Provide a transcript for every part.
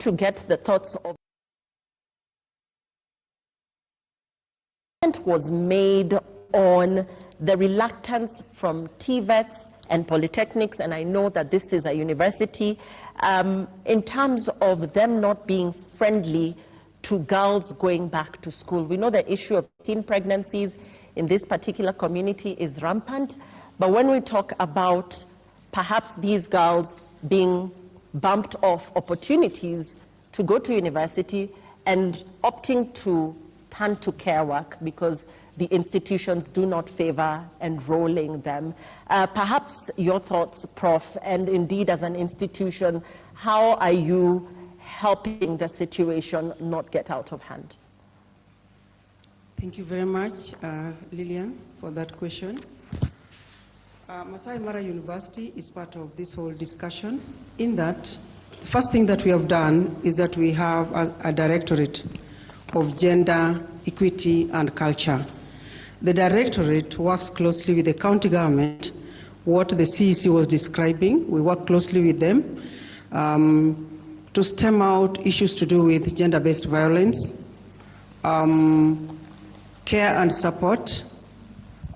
to get the thoughts of was made on the reluctance from TVETs and polytechnics, and I know that this is a university, in terms of them not being friendly to girls going back to school. We know the issue of teen pregnancies in this particular community is rampant, but when we talk about perhaps these girls being bumped off opportunities to go to university and opting to turn to care work because the institutions do not favor enrolling them. Perhaps your thoughts, Prof, and indeed as an institution, how are you helping the situation not get out of hand? Thank you very much, Lillian, for that question. Masaimara University is part of this whole discussion in that the first thing that we have done is that we have a directorate of gender, equity, and culture. The directorate works closely with the county government, what the CEC was describing. We work closely with them to stem out issues to do with gender-based violence, care and support.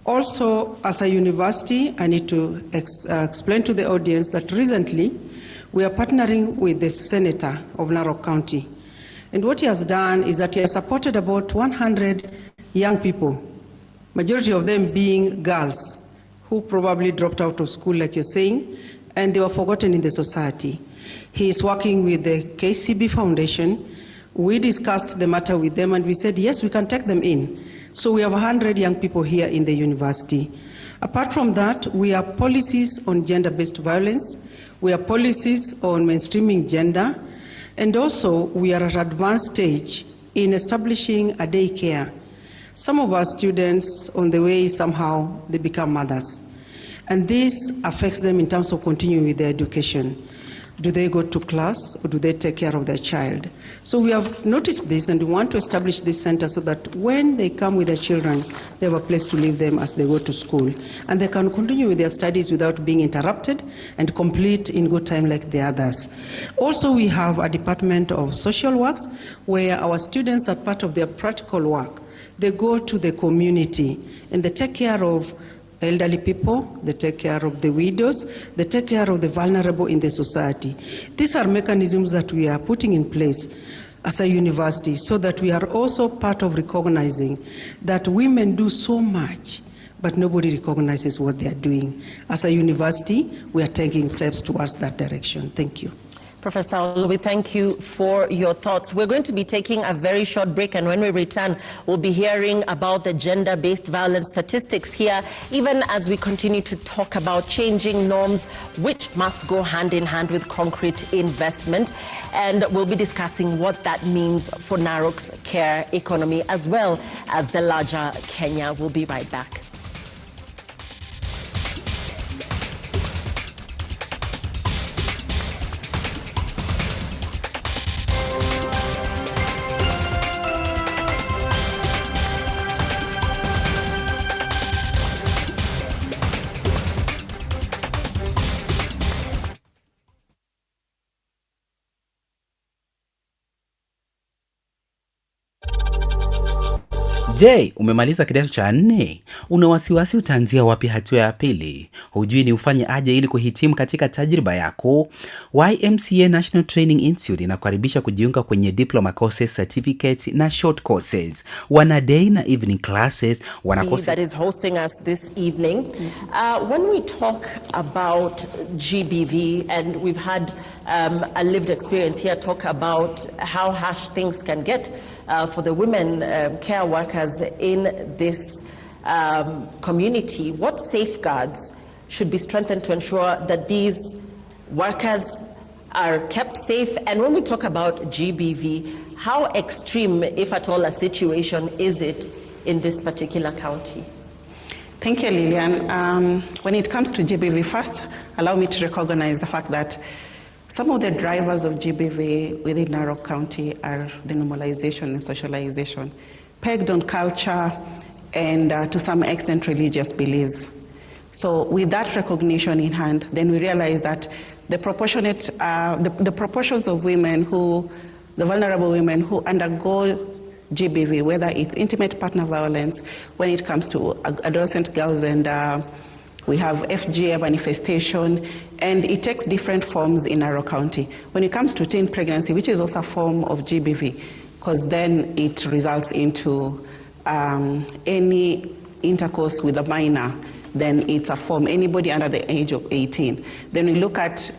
Also, as a university, I need to explain to the audience that recently we are partnering with the Senator of Nakuru County. And what he has done is that he has supported about 100 young people, majority of them being girls who probably dropped out of school, like you're saying, and they were forgotten in the society. He is working with the KCB Foundation. We discussed the matter with them and we said, yes, we can take them in. So we have 100 young people here in the university. Apart from that, we have policies on gender-based violence. We have policies on mainstreaming gender. And also, we are at an advanced stage in establishing a daycare. Some of our students, on the way, somehow, they become mothers. And this affects them in terms of continuing with their education. Do they go to class or do they take care of their child? So we have noticed this and we want to establish this center so that when they come with their children, they have a place to leave them as they go to school. And they can continue with their studies without being interrupted and complete in good time like the others. Also, we have a department of social works where our students, are part of their practical work, they go to the community and they take care of elderly people, they take care of the widows, they take care of the vulnerable in the society. These are mechanisms that we are putting in place as a university so that we are also part of recognizing that women do so much, but nobody recognizes what they are doing. As a university, we are taking steps towards that direction. Thank you. Professor, we thank you for your thoughts. We're going to be taking a very short break, and when we return, we'll be hearing about the gender-based violence statistics here, even as we continue to talk about changing norms, which must go hand in hand with concrete investment. And we'll be discussing what that means for Narok's care economy, as well as the larger Kenya. We'll be right back. Je, umemaliza kidato cha 4? Una wasiwasi utaanzia wapi hatua ya pili? Hujui ni ufanye aje ili kuhitimu katika tajriba yako? YMCA National Training Institute inakukaribisha kujiunga kwenye diploma courses, certificate na short courses. Wana day na evening classes, wana courses that is hosting us this evening. When we talk about GBV, and we've had a lived experience here, talk about how harsh things can get for the women care workers in this community. What safeguards should be strengthened to ensure that these workers are kept safe? And when we talk about GBV, how extreme, if at all, a situation is it in this particular county? Thank you, Lillian. When it comes to GBV, first, allow me to recognize the fact that some of the drivers of GBV within Nakuru County are the normalization and socialization, pegged on culture and to some extent religious beliefs. So with that recognition in hand, then we realize that the proportionate, the proportions of women who, the vulnerable women who undergo GBV, whether it's intimate partner violence, when it comes to adolescent girls, and we have FGM manifestation, and it takes different forms in Narok County. When it comes to teen pregnancy, which is also a form of GBV, because then it results into any intercourse with a minor, then it's a form, anybody under the age of 18. Then we look at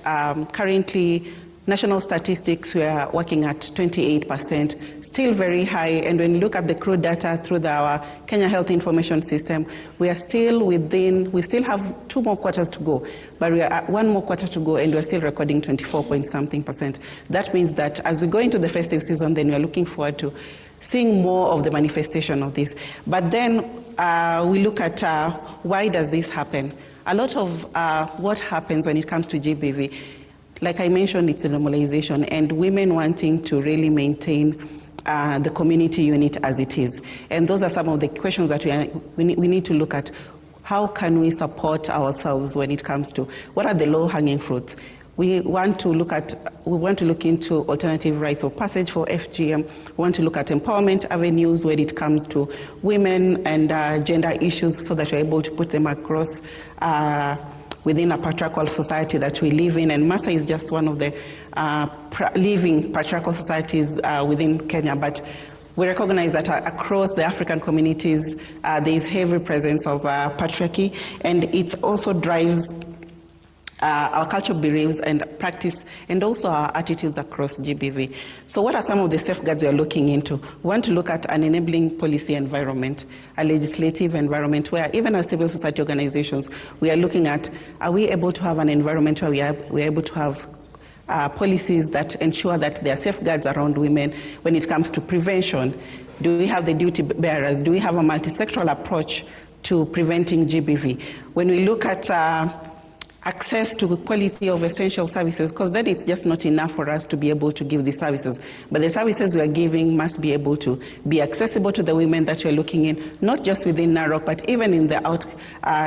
currently national statistics, we are working at 28%, still very high. And when you look at the crude data through our Kenya Health Information System, we are still within, we still have 2 more quarters to go, but we are at 1 more quarter to go, and we're still recording 24-point-something%. That means that as we go into the festive season, then we are looking forward to seeing more of the manifestation of this. But then we look at why does this happen? A lot of what happens when it comes to GBV, like I mentioned, it's the normalization and women wanting to really maintain the community unit as it is. And those are some of the questions that we need to look at. How can we support ourselves when it comes to what are the low-hanging fruits? We want to look into alternative rites of passage for FGM. We want to look at empowerment avenues when it comes to women and gender issues, so that we're able to put them across within a patriarchal society that we live in. And Masa is just one of the living patriarchal societies within Kenya. But we recognize that across the African communities, there is heavy presence of patriarchy, and it also drives our cultural beliefs and practice, and also our attitudes across GBV. So what are some of the safeguards we are looking into? We want to look at an enabling policy environment, a legislative environment where even as civil society organizations, we are looking at, are we able to have an environment where we are able to have policies that ensure that there are safeguards around women when it comes to prevention? Do we have the duty bearers? Do we have a multi-sectoral approach to preventing GBV? When we look at access to the quality of essential services, because then it's just not enough for us to be able to give these services. But the services we are giving must be able to be accessible to the women that we're looking in, not just within Narok, but even in the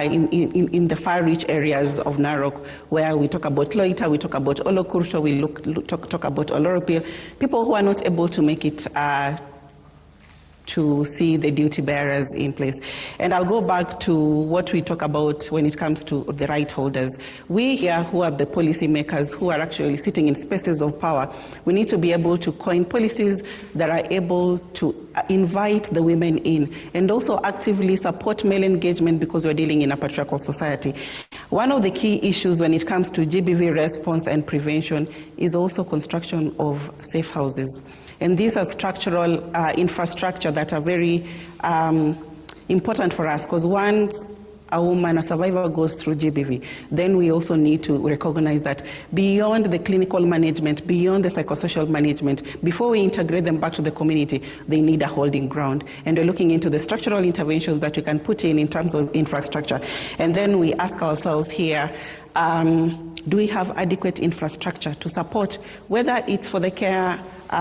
in the far-reach areas of Narok, where we talk about Loita, we talk about Olokurso, we talk about Oloropil, people who are not able to make it to see the duty bearers in place. And I'll go back to what we talk about when it comes to the right holders. We here who are the policy makers, who are actually sitting in spaces of power, we need to be able to coin policies that are able to invite the women in, and also actively support male engagement, because we're dealing in a patriarchal society. One of the key issues when it comes to GBV response and prevention is also construction of safe houses. And these are structural infrastructure that are very important for us, because once a woman, a survivor, goes through GBV, then we also need to recognize that beyond the clinical management, beyond the psychosocial management, before we integrate them back to the community, they need a holding ground. And we're looking into the structural interventions that we can put in terms of infrastructure. And then we ask ourselves here, do we have adequate infrastructure to support, whether it's for the care,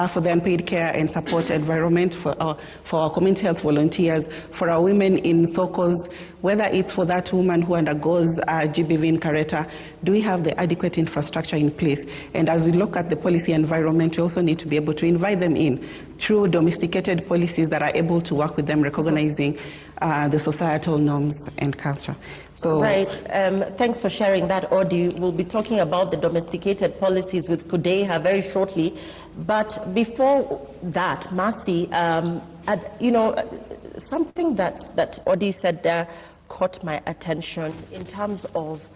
for the unpaid care and support environment, for our community health volunteers, for our women in SOCOs, whether it's for that woman who undergoes GBV in Kareta, do we have the adequate infrastructure in place? And as we look at the policy environment, we also need to be able to invite them in through domesticated policies that are able to work with them, recognizing the societal norms and culture. So, right. Thanks for sharing that, Audie. We'll be talking about the domesticated policies with Kudeha very shortly. But before that, Masi, something that Audie said there caught my attention in terms of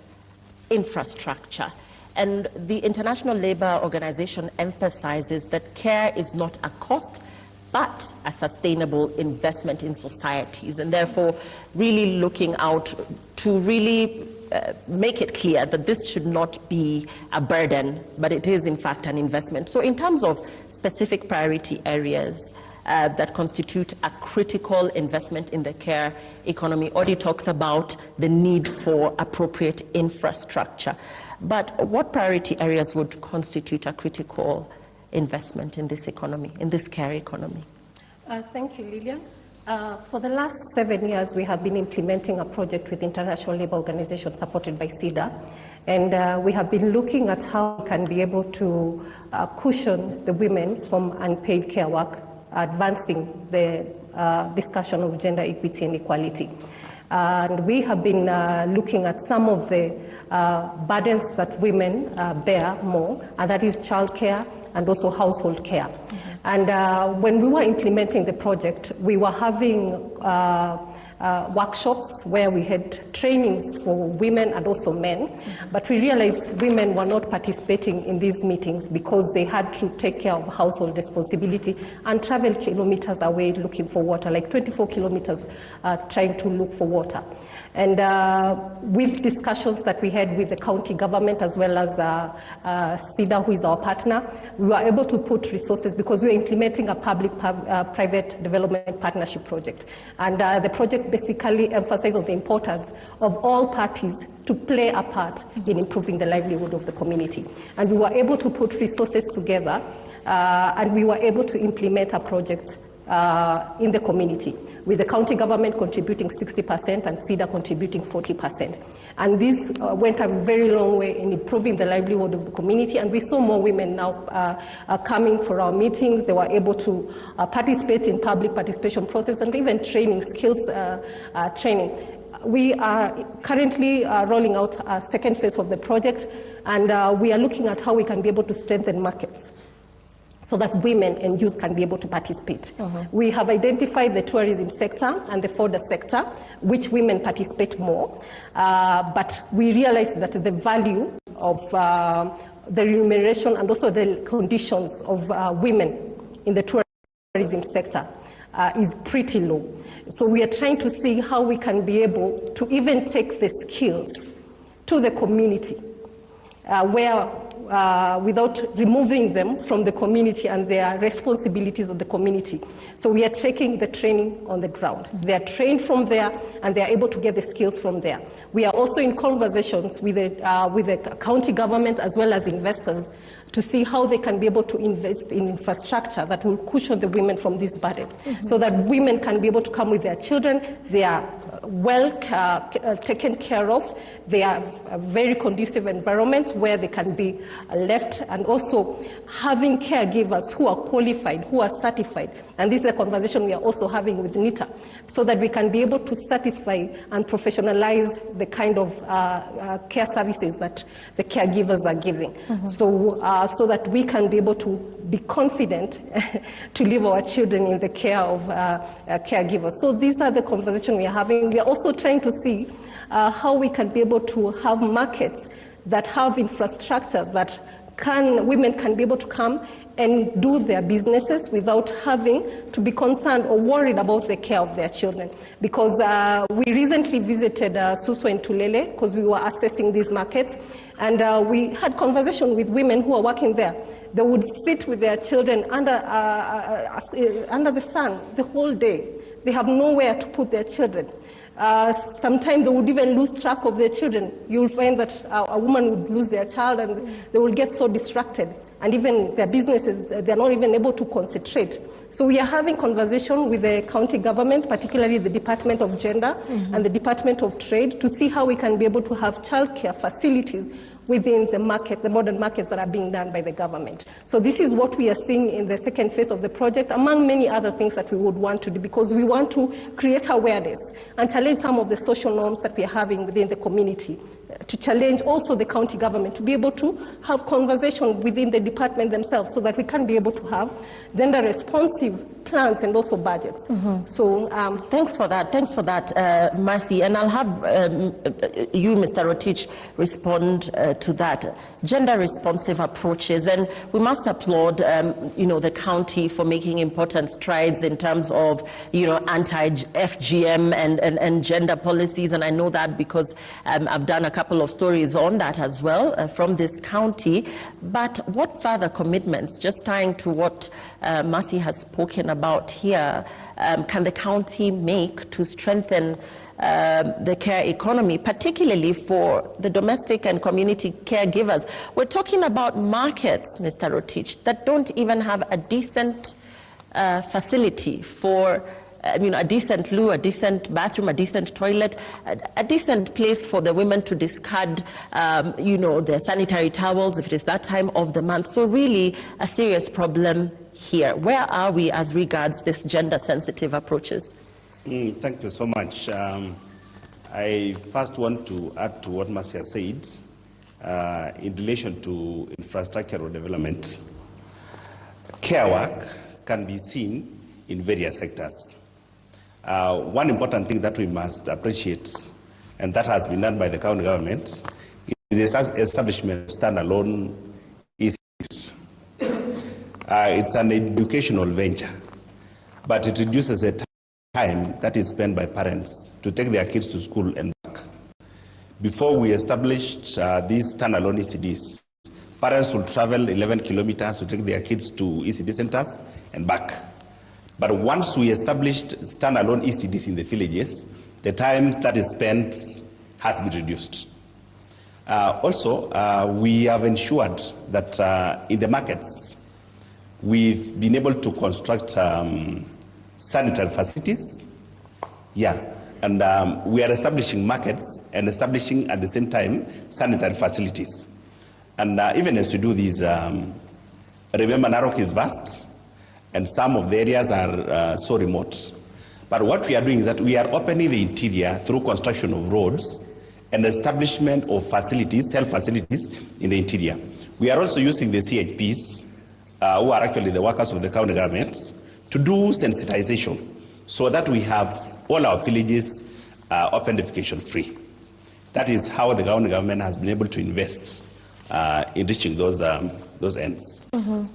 infrastructure. And the International Labour Organization emphasizes that care is not a cost, but a sustainable investment in societies, and therefore really looking out to really make it clear that this should not be a burden, but it is in fact an investment. So in terms of specific priority areas that constitute a critical investment in the care economy, Audie talks about the need for appropriate infrastructure. But what priority areas would constitute a critical investment in this economy, in this care economy? Thank you, Lillian. For the last 7 years, we have been implementing a project with International Labour Organization supported by CEDA. And we have been looking at how we can be able to cushion the women from unpaid care work, advancing the discussion of gender equity and equality. And we have been looking at some of the burdens that women bear more, and that is childcare and also household care. And when we were implementing the project, we were having workshops where we had trainings for women and also men, but we realized women were not participating in these meetings because they had to take care of household responsibility and travel kilometers away looking for water, like 24 kilometers trying to look for water. And with discussions that we had with the county government as well as SIDA, who is our partner, we were able to put resources because we were implementing a public-private development partnership project. And the project basically emphasized on the importance of all parties to play a part in improving the livelihood of the community. And we were able to put resources together and we were able to implement a project in the community, with the county government contributing 60% and SIDA contributing 40%. And this went a very long way in improving the livelihood of the community, and we saw more women now coming for our meetings. They were able to participate in public participation process and even training, skills training. We are currently rolling out a second phase of the project, and we are looking at how we can be able to strengthen markets so that women and youth can be able to participate. We have identified the tourism sector and the fodder sector, which women participate more, but we realized that the value of the remuneration and also the conditions of women in the tourism sector is pretty low. So we are trying to see how we can be able to even take the skills to the community where without removing them from the community and their responsibilities of the community. So we are taking the training on the ground. They are trained from there and they are able to get the skills from there. We are also in conversations with the county government as well as investors to see how they can be able to invest in infrastructure that will cushion the women from this burden, so that women can be able to come with their children. They are well taken care of. They are a very conducive environment where they can be left, and also having caregivers who are qualified, who are certified. And this is a conversation we are also having with NITA, so that we can be able to satisfy and professionalize the kind of care services that the caregivers are giving. So that we can be able to be confident to leave our children in the care of caregivers. So these are the conversations we are having. We are also trying to see how we can be able to have markets that have infrastructure that women can be able to come and do their businesses without having to be concerned or worried about the care of their children. Because we recently visited Suswa in Tulele because we were assessing these markets, and we had conversation with women who are working there. They would sit with their children under the sun the whole day. They have nowhere to put their children. Sometimes they would even lose track of their children. You'll find that a woman would lose their child and they will get so distracted. And even their businesses, they're not even able to concentrate. So we are having conversation with the county government, particularly the Department of Gender and the Department of Trade, to see how we can be able to have childcare facilities within the market, the modern markets that are being done by the government. So this is what we are seeing in the second phase of the project, among many other things that we would want to do, because we want to create awareness and challenge some of the social norms that we are having within the community, to challenge also the county government to be able to have conversation within the department themselves, so that we can be able to have gender responsive plans and also budgets. So thanks for that, Mercy. And I'll have you, Mr. Rotich, respond to that. Gender responsive approaches, and we must applaud the county for making important strides in terms of anti-FGM and gender policies, and I know that because I've done a couple of stories on that as well from this county. But what further commitments, just tying to what Mercy has spoken about here, can the county make to strengthen the care economy, particularly for the domestic and community caregivers? We're talking about markets, Mr. Rotich, that don't even have a decent facility for a decent loo, a decent bathroom, a decent toilet, a decent place for the women to discard, their sanitary towels if it is that time of the month. So really a serious problem here. Where are we as regards this gender-sensitive approaches? Thank you so much. I first want to add to what Marcia said in relation to infrastructural development. Care work can be seen in various sectors. One important thing that we must appreciate, and that has been done by the county government, is the establishment of standalone ECDs. It's an educational venture, but it reduces the time that is spent by parents to take their kids to school and back. Before we established these standalone ECDs, parents would travel 11 kilometers to take their kids to ECD centers and back. But once we established standalone ECDs in the villages, the time that is spent has been reduced. Also, we have ensured that in the markets, we've been able to construct sanitary facilities. And we are establishing markets and establishing at the same time sanitary facilities. And even as we do these, remember Narok is vast, and some of the areas are so remote. But what we are doing is that we are opening the interior through construction of roads and establishment of facilities, health facilities in the interior. We are also using the CHPs, who are actually the workers of the county government, to do sensitization so that we have all our villages open defecation free. That is how the county government has been able to invest in reaching those ends. Mm-hmm.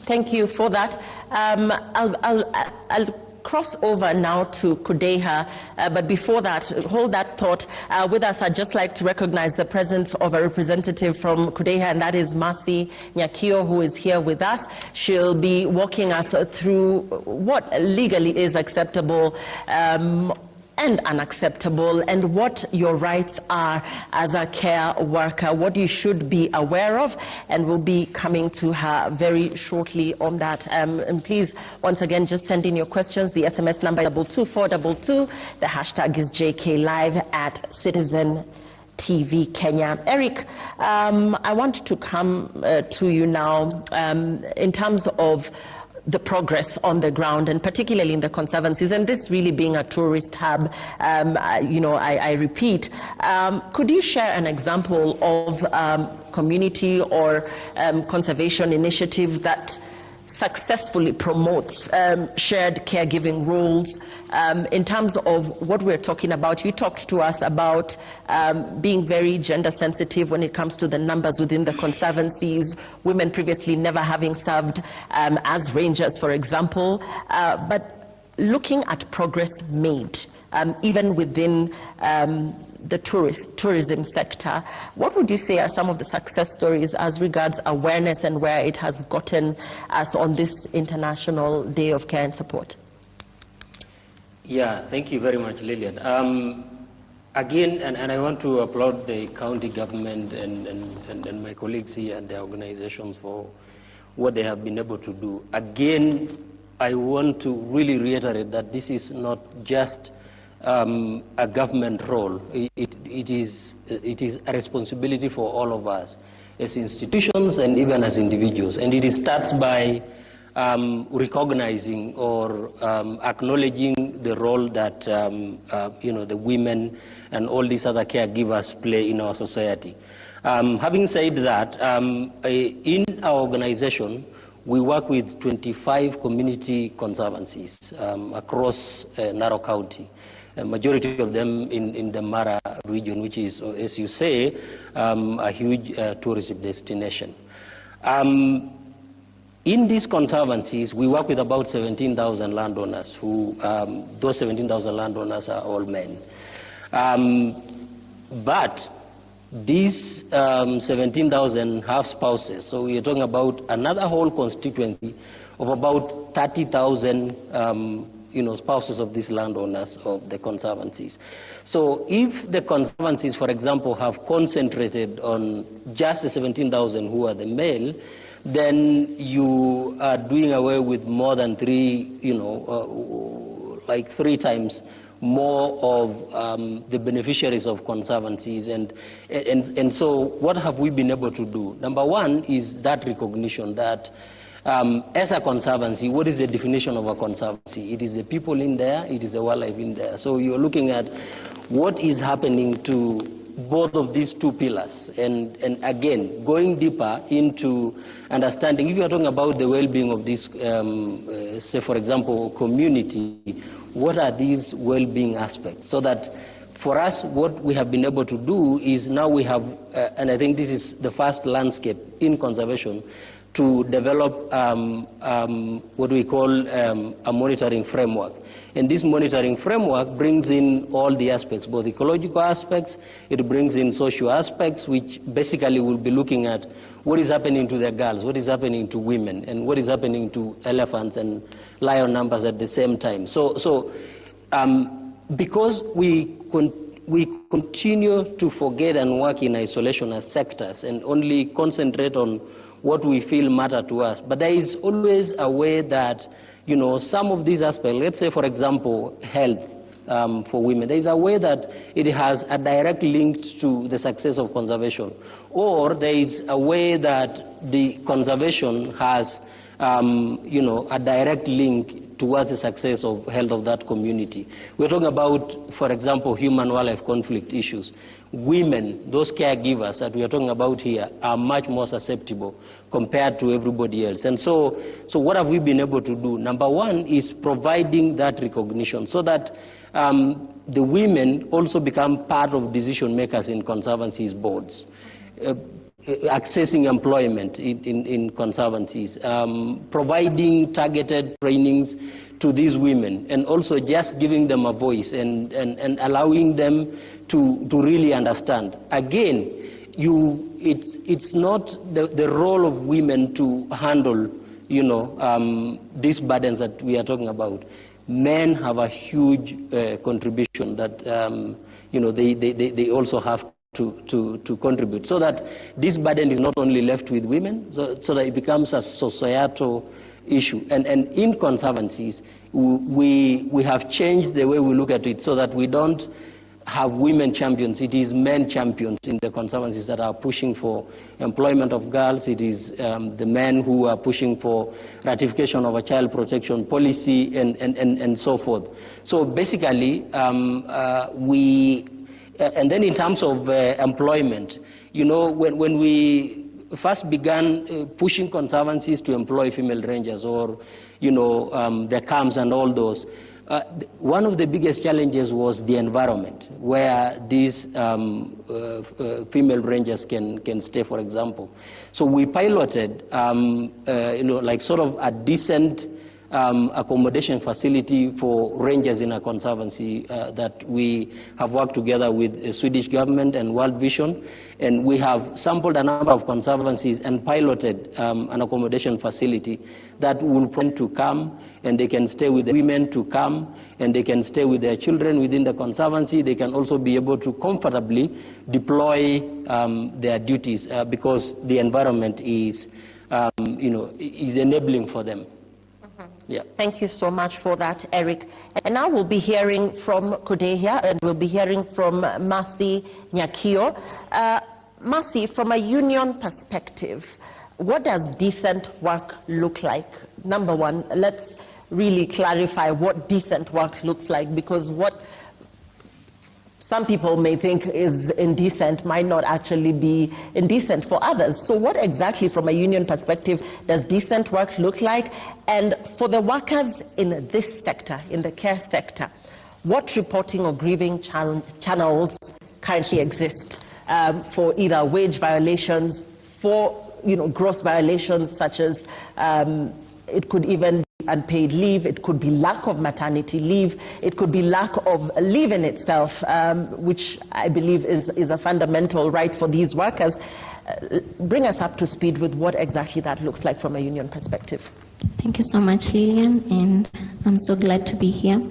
Thank you for that. I'll cross over now to Kudeha, but before that, hold that thought. With us, I'd just like to recognize the presence of a representative from Kudeha, and that is Mercy Nyakio, who is here with us. She'll be walking us through what legally is acceptable and unacceptable, and what your rights are as a care worker, what you should be aware of, and we'll be coming to her very shortly on that. And please, once again, just send in your questions. The SMS number is 22422. The hashtag is JKLive at Citizen TV Kenya. Eric, I want to come to you now in terms of the progress on the ground, and particularly in the conservancies, and this really being a tourist hub, I repeat, could you share an example of community or conservation initiative that successfully promotes shared caregiving roles in terms of what we're talking about? You talked to us about being very gender sensitive when it comes to the numbers within the conservancies, women previously never having served as rangers, for example, but looking at progress made even within the tourism sector, what would you say are some of the success stories as regards awareness and where it has gotten us on this International Day of Care and Support? Yeah, thank you very much, Lillian. Again, and I want to applaud the county government and my colleagues here and their organizations for what they have been able to do. Again, I want to really reiterate that this is not just a government role. It is a responsibility for all of us as institutions and even as individuals. And it starts by recognizing or acknowledging the role that the women and all these other caregivers play in our society. Having said that, in our organization, we work with 25 community conservancies across Narok County. A majority of them in the Mara region, which is, as you say, a huge tourism destination. In these conservancies, we work with about 17,000 landowners who, those 17,000 landowners are all men. But these 17,000 have spouses, so we are talking about another whole constituency of about 30,000 spouses of these landowners of the conservancies. So if the conservancies, for example, have concentrated on just the 17,000 who are the male, then you are doing away with more than 3 like 3 times more of the beneficiaries of conservancies. And so what have we been able to do? Number one is that recognition that as a conservancy, what is the definition of a conservancy? It is the people in there, it is the wildlife in there. So you're looking at what is happening to both of these 2 pillars, and again, going deeper into understanding, if you're talking about the well-being of this, say for example, community, what are these well-being aspects? So that for us, what we have been able to do is now we have, and I think this is the first landscape in conservation, to develop what we call a monitoring framework. And this monitoring framework brings in all the aspects, both ecological aspects, it brings in social aspects, which basically will be looking at what is happening to the girls, what is happening to women, and what is happening to elephants and lion numbers at the same time. So because we continue to forget and work in isolation as sectors and only concentrate on what we feel matter to us, but there is always a way that, you know, some of these aspects, let's say for example, health for women, there is a way that it has a direct link to the success of conservation, or there is a way that the conservation has, you know, a direct link towards the success of health of that community. We're talking about, for example, human-wildlife conflict issues. Women, those caregivers that we are talking about here, are much more susceptible compared to everybody else. And so what have we been able to do? Number one is providing that recognition so that the women also become part of decision makers in conservancies boards, accessing employment in conservancies, providing targeted trainings to these women, and also just giving them a voice and allowing them to really understand. Again, it's not the role of women to handle, you know, these burdens that we are talking about. Men have a huge contribution that, you know, they also have to contribute, so that this burden is not only left with women, so that it becomes a societal issue. And in conservancies, we have changed the way we look at it so that we don't have women champions. It is men champions in the conservancies that are pushing for employment of girls. It is the men who are pushing for ratification of a child protection policy and so forth. So basically, and then in terms of employment, you know, when we first began pushing conservancies to employ female rangers, or, you know, the camps and all those, one of the biggest challenges was the environment where these female rangers can stay, for example. So we piloted, you know, like sort of a decent accommodation facility for rangers in a conservancy that we have worked together with the Swedish government and World Vision, and we have sampled a number of conservancies and piloted an accommodation facility that will plan to come, and they can stay with the women to come, and they can stay with their children within the conservancy. They can also be able to comfortably deploy their duties because the environment is, you know, is enabling for them. Yeah. Thank you so much for that, Eric. And now we'll be hearing from Kudehia, and we'll be hearing from Masi Nyakio. Masi, from a union perspective, what does decent work look like? Number one, let's really clarify what decent work looks like, because what some people may think is indecent might not actually be indecent for others. So what exactly, from a union perspective, does decent work look like? And for the workers in this sector, in the care sector, what reporting or grieving channels currently exist for either wage violations, for, you know, gross violations such as it could even unpaid leave, it could be lack of maternity leave, it could be lack of leave in itself, which I believe is a fundamental right for these workers. Bring us up to speed with what exactly that looks like from a union perspective. Thank you so much, Lillian, and I'm so glad to be here.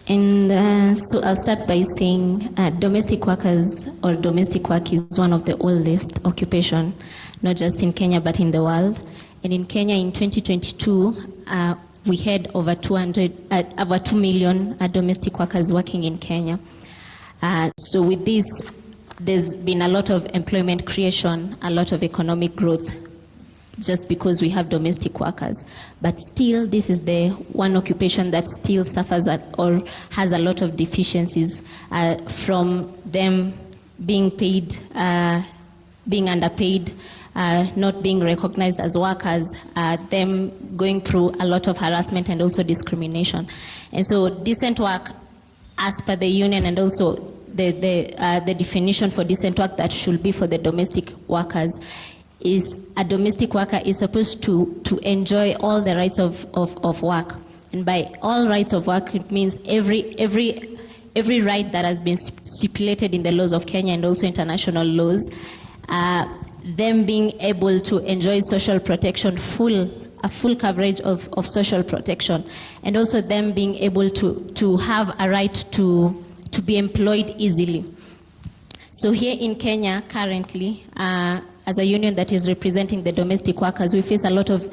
And so I'll start by saying domestic workers, or domestic work, is one of the oldest occupations, not just in Kenya but in the world. And in Kenya in 2022, we had over 2 million domestic workers working in Kenya. So with this, there's been a lot of employment creation, a lot of economic growth, just because we have domestic workers. But still, this is the one occupation that still suffers or has a lot of deficiencies, from them being paid, being underpaid, not being recognized as workers, them going through a lot of harassment and also discrimination. And so decent work, as per the union, and also the definition for decent work that should be for the domestic workers, is a domestic worker is supposed to enjoy all the rights of work. And by all rights of work, it means every right that has been stipulated in the laws of Kenya and also international laws, them being able to enjoy social protection, a full coverage of social protection, and also them being able to have a right to be employed easily. So here in Kenya currently, as a union that is representing the domestic workers, we face a lot of,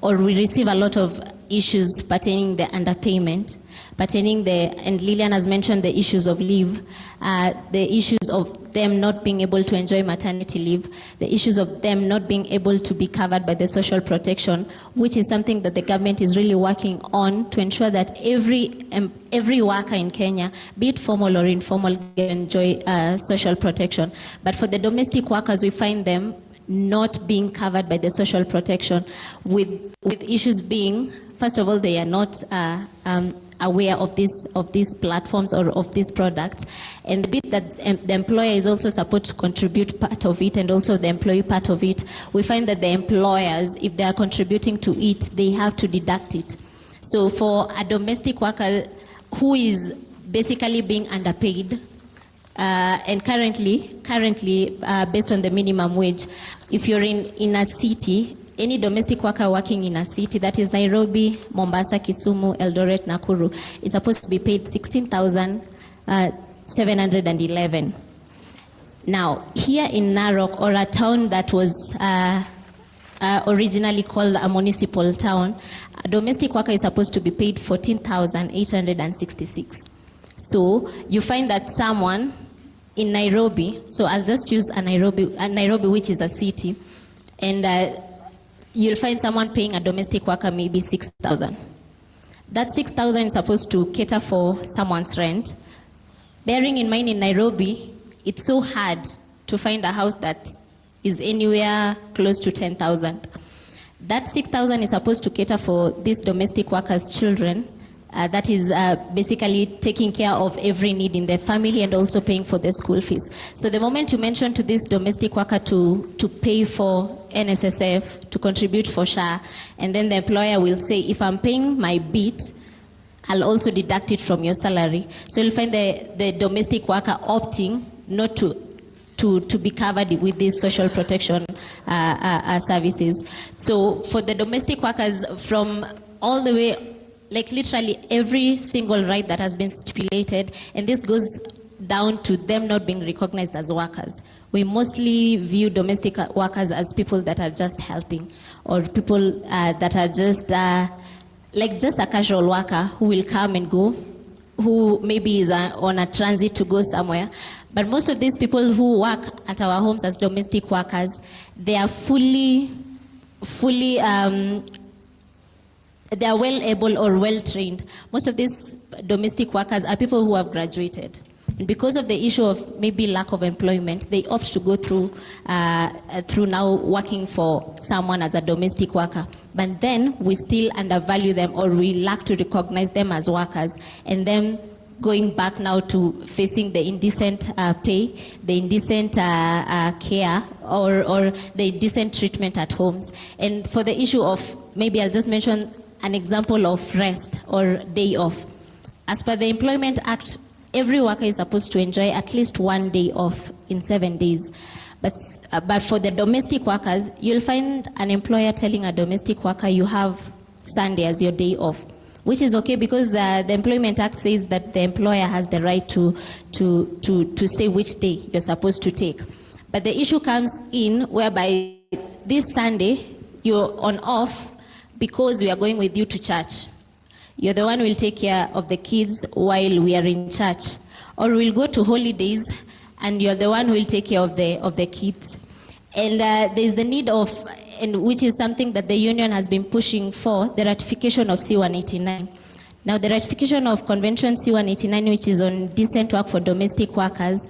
or we receive a lot of issues pertaining the underpayment, and Lillian has mentioned the issues of leave, the issues of them not being able to enjoy maternity leave, the issues of them not being able to be covered by the social protection, which is something that the government is really working on to ensure that every worker in Kenya, be it formal or informal, enjoy social protection. But for the domestic workers, we find them not being covered by the social protection, with issues being, first of all, they are not aware of these platforms or of these products, and the bit that the employer is also supposed to contribute part of it, and also the employee part of it, we find that the employers, if they are contributing to it, they have to deduct it. So for a domestic worker who is basically being underpaid, and currently, based on the minimum wage, if you're in a city, any domestic worker working in a city, that is Nairobi, Mombasa, Kisumu, Eldoret, Nakuru, is supposed to be paid 16,711. Now, here in Narok, or a town that was originally called a municipal town, a domestic worker is supposed to be paid 14,866. So you find that someone in Nairobi, so I'll just use Nairobi, which is a city, and you'll find someone paying a domestic worker maybe 6,000. That 6,000 is supposed to cater for someone's rent. Bearing in mind, in Nairobi, it's so hard to find a house that is anywhere close to 10,000. That 6,000 is supposed to cater for these domestic workers' children. That is basically taking care of every need in their family and also paying for their school fees. So the moment you mention to this domestic worker to pay for NSSF, to contribute for SHA, and then the employer will say, if I'm paying my bit, I'll also deduct it from your salary. So you'll find the domestic worker opting not to be covered with these social protection services. So for the domestic workers, from all the way, like literally every single right that has been stipulated, and this goes down to them not being recognized as workers. We mostly view domestic workers as people that are just helping, or people that are just like just a casual worker who will come and go, who maybe is on a transit to go somewhere. But most of these people who work at our homes as domestic workers, they are fully they are well able or well trained. Most of these domestic workers are people who have graduated. And because of the issue of maybe lack of employment, they opt to go through now working for someone as a domestic worker. But then we still undervalue them, or we lack to recognize them as workers, and then going back now to facing the indecent pay, the indecent care, or the indecent treatment at homes. And for the issue of, maybe I'll just mention an example of rest or day off. As per the Employment Act, every worker is supposed to enjoy at least 1 day off in 7 days. But for the domestic workers, you'll find an employer telling a domestic worker, you have Sunday as your day off, which is okay because the Employment Act says that the employer has the right to say which day you're supposed to take. But the issue comes in whereby this Sunday you're on off, because we are going with you to church. You're the one who will take care of the kids while we are in church. Or we'll go to holidays and you're the one who will take care of the kids. And there's the need of, and which is something that the union has been pushing for, the ratification of C-189. Now, the ratification of Convention C-189, which is on decent work for domestic workers,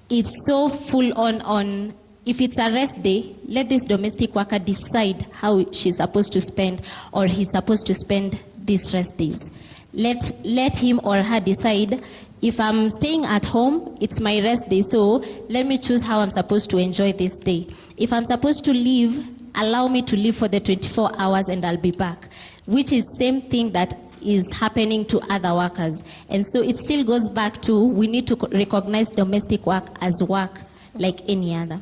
it's so full on if it's a rest day, let this domestic worker decide how she's supposed to spend or he's supposed to spend these rest days. Let him or her decide, if I'm staying at home, it's my rest day, so let me choose how I'm supposed to enjoy this day. If I'm supposed to leave, allow me to leave for the 24 hours and I'll be back, which is same thing that is happening to other workers. And so it still goes back to, we need to recognize domestic work as work like any other.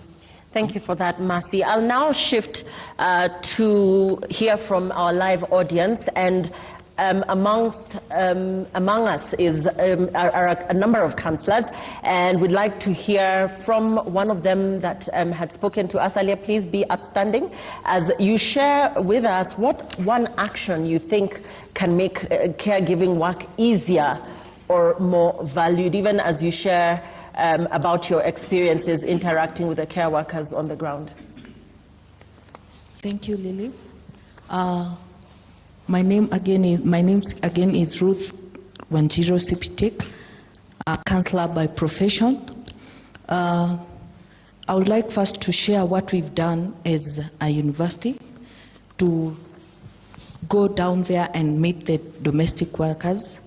Thank you for that, Masi. I'll now shift to hear from our live audience, and among us are a number of councillors, and we'd like to hear from one of them that had spoken to us earlier. Please be upstanding as you share with us what one action you think can make caregiving work easier or more valued, even as you share about your experiences interacting with the care workers on the ground. Thank you, Lily. My name again is Ruth Wanjiro Sipitek, a councillor by profession. I would like first to share what we've done as a university to go down there and meet the domestic workers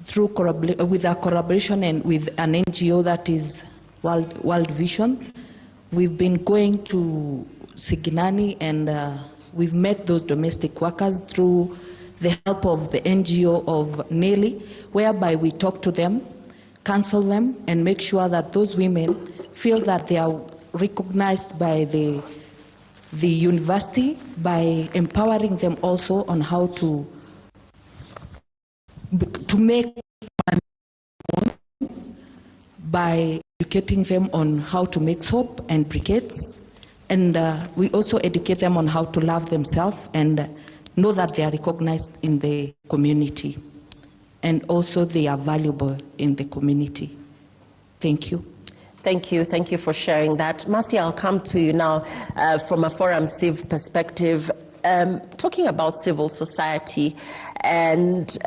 through with a collaboration and with an NGO that is World Vision. We've been going to Siginani and we've met those domestic workers through the help of the NGO of Nelly, whereby we talk to them, counsel them, and make sure that those women feel that they are recognized by the university by empowering them also on how to make money by educating them on how to make soap and briquettes. And we also educate them on how to love themselves and know that they are recognized in the community. And also they are valuable in the community. Thank you. Thank you. Thank you for sharing that. Masi, I'll come to you now from a Forum Civ perspective, talking about civil society and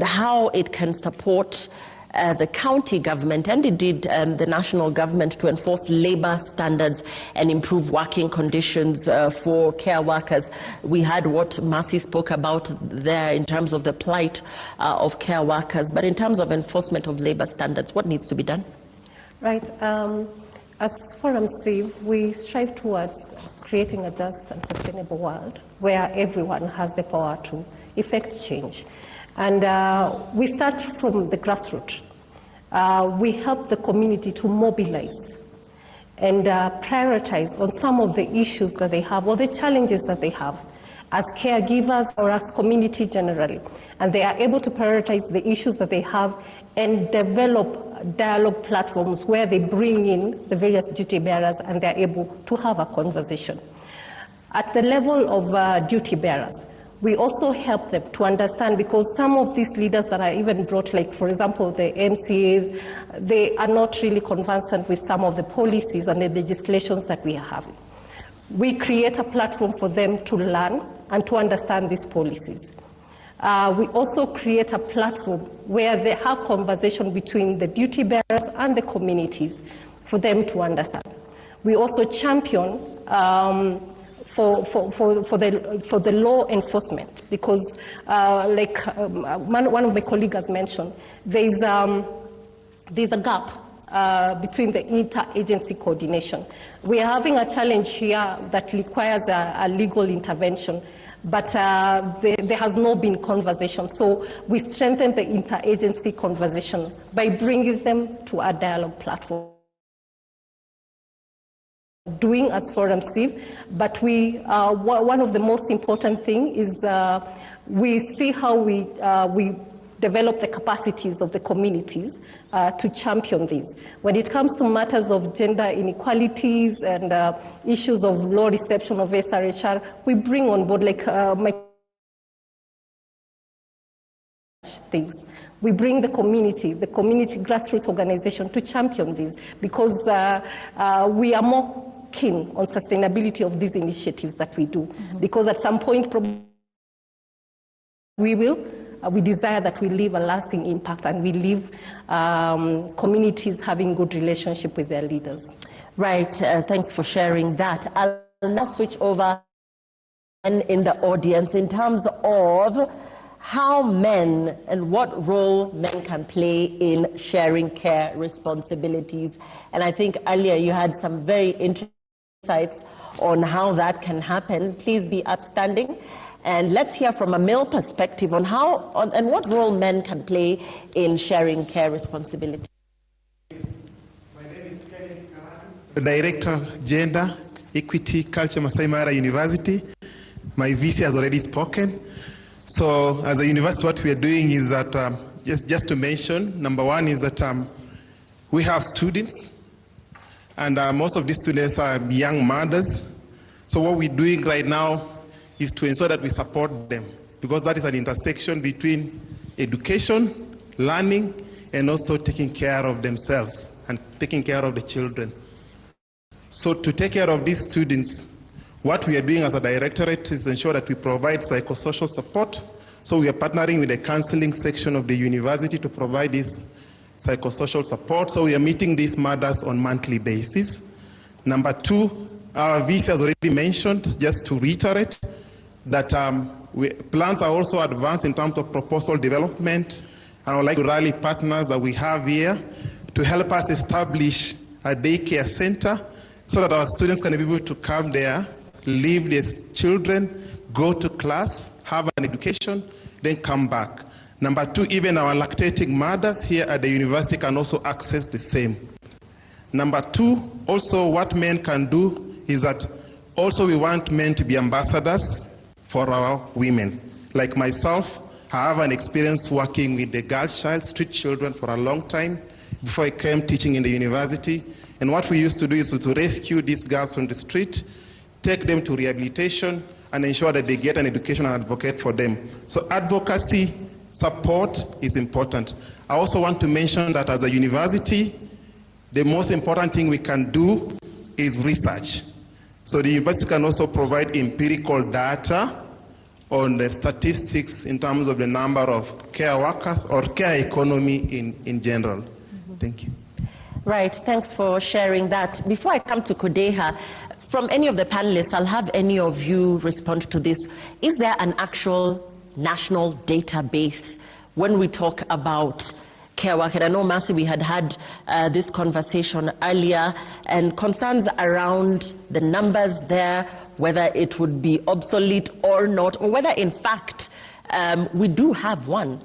how it can support the county government and indeed the national government to enforce labor standards and improve working conditions for care workers. We heard what Masi spoke about there in terms of the plight of care workers, but in terms of enforcement of labor standards, what needs to be done? Right. As Forum Civ, we strive towards creating a just and sustainable world where everyone has the power to effect change. And we start from the grassroots. We help the community to mobilize and prioritize on some of the issues that they have or the challenges that they have as caregivers or as community generally. And they are able to prioritize the issues that they have and develop dialogue platforms where they bring in the various duty bearers and they're able to have a conversation. At the level of duty bearers, we also help them to understand, because some of these leaders that are even brought, like for example the MCAs, they are not really conversant with some of the policies and the legislations that we are having. We create a platform for them to learn and to understand these policies. We also create a platform where they have conversation between the duty bearers and the communities for them to understand. We also champion for the law enforcement, because one of my colleagues has mentioned, there's a gap between the inter-agency coordination. We are having a challenge here that requires a legal intervention, but there has not been conversation. So we strengthen the inter-agency conversation by bringing them to a dialogue platform. Doing as Forum Civ, but we one of the most important thing is we see how we develop the capacities of the communities to champion these. When it comes to matters of gender inequalities and issues of low reception of SRHR, we bring on board, like my things. We bring the community grassroots organization to champion this, because we are more keen on sustainability of these initiatives that we do. Because at some point, we desire that we leave a lasting impact, and we leave communities having good relationship with their leaders. Right, thanks for sharing that. I'll now switch over in the audience in terms of how men and what role men can play in sharing care responsibilities. And I think earlier you had some very interesting insights on how that can happen. Please be upstanding. And let's hear from a male perspective on how and what role men can play in sharing care responsibility. My name is the Director, Gender, Equity, Culture, Masaimara University. My VC has already spoken. So as a university, what we are doing is that, just to mention, number one is that we have students, and most of these students are young mothers. So what we're doing right now is to ensure that we support them, because that is an intersection between education, learning, and also taking care of themselves and taking care of the children. So to take care of these students, what we are doing as a directorate is ensure that we provide psychosocial support. So we are partnering with the counseling section of the university to provide this psychosocial support. So we are meeting these mothers on a monthly basis. Number two, our VC has already mentioned, just to reiterate, that plans are also advanced in terms of proposal development. And I would like to rally partners that we have here to help us establish a daycare center so that our students can be able to come there, leave their children, go to class, have an education, then come back. Number two, even our lactating mothers here at the university can also access the same. Number two, also what men can do is that also we want men to be ambassadors for our women. Like myself, I have an experience working with the girl child, street children for a long time before I came teaching in the university. And what we used to do is to rescue these girls from the street, take them to rehabilitation, and ensure that they get an education and advocate for them. So advocacy support is important. I also want to mention that as a university, the most important thing we can do is research. So the university can also provide empirical data on the statistics in terms of the number of care workers or care economy in general. Thank you. Right, thanks for sharing that. Before I come to Kudeha, from any of the panelists, I'll have any of you respond to this. Is there an actual national database when we talk about care work? And I know, Masi, we had this conversation earlier, and concerns around the numbers there, whether it would be obsolete or not, or whether in fact we do have one.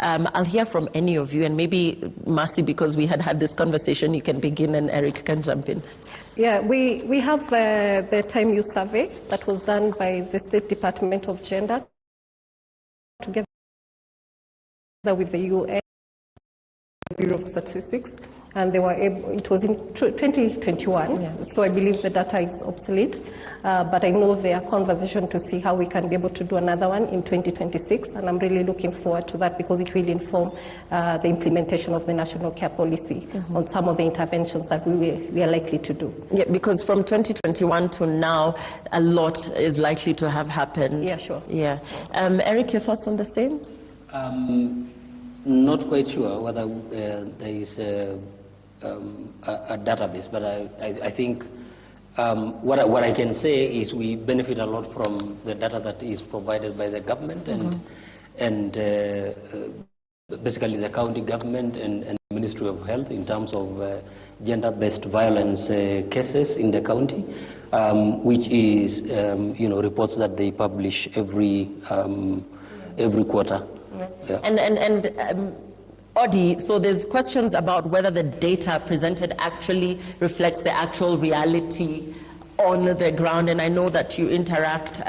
I'll hear from any of you, and maybe Masi, because we had this conversation, you can begin and Eric can jump in. Yeah, we have the time use survey that was done by the State Department of Gender together with the UN Bureau of Statistics, and they were able, it was in 2021, yeah. So I believe the data is obsolete, but I know there are conversations to see how we can be able to do another one in 2026, and I'm really looking forward to that because it will inform the implementation of the national care policy on some of the interventions that we are likely to do. Yeah, because from 2021 to now, a lot is likely to have happened. Yeah, sure. Yeah. Eric, your thoughts on the same? Not quite sure whether there is a database, but I think what I can say is we benefit a lot from the data that is provided by the government and basically the county government and the Ministry of Health in terms of gender-based violence cases in the county, which is reports that they publish every quarter. Yeah. And Odi, so there's questions about whether the data presented actually reflects the actual reality on the ground, and I know that you interact